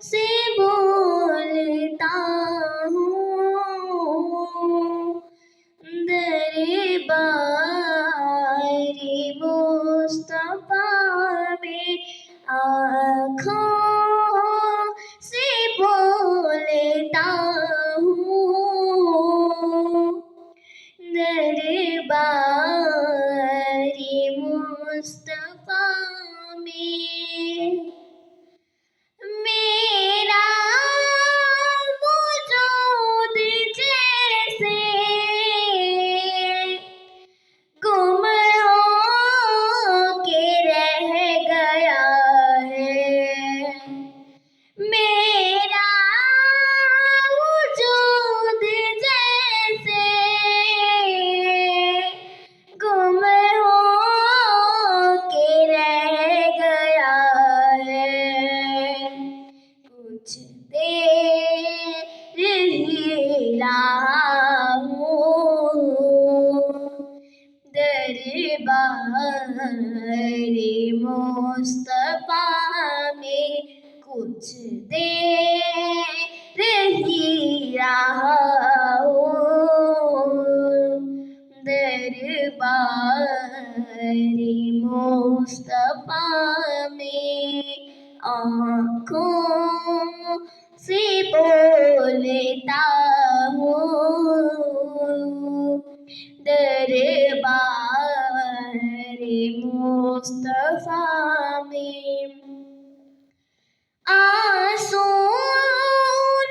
سے بولتا ہوں، دربار مصطفیٰ میں آنکھوں سے بولتا ہوں، دربار مصطفیٰ میں میرا وجود جیسے گم ہو کے رہ گیا ہے، میرا وجود جیسے گم ہو کے رہ گیا ہے، کچھ دیر ہی رہا ہوں، دربار مصطفیٰ میں کچھ دیر ہی رہا ہوں، دربار مصطفیٰ میں آنکھوں سے بولتا ہوں، دربار مصطفیٰ میں آنسو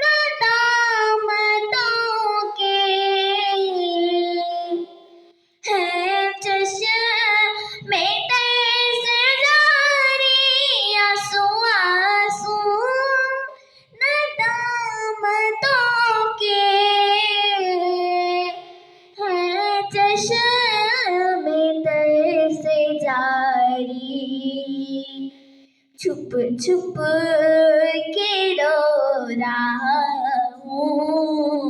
ندامتوں کے ہیں چشم سے جاری، آنسو آنسو ندامتوں کے ہیں چشم سے جاری، چھپ چھپ کے رو رہا ہوں،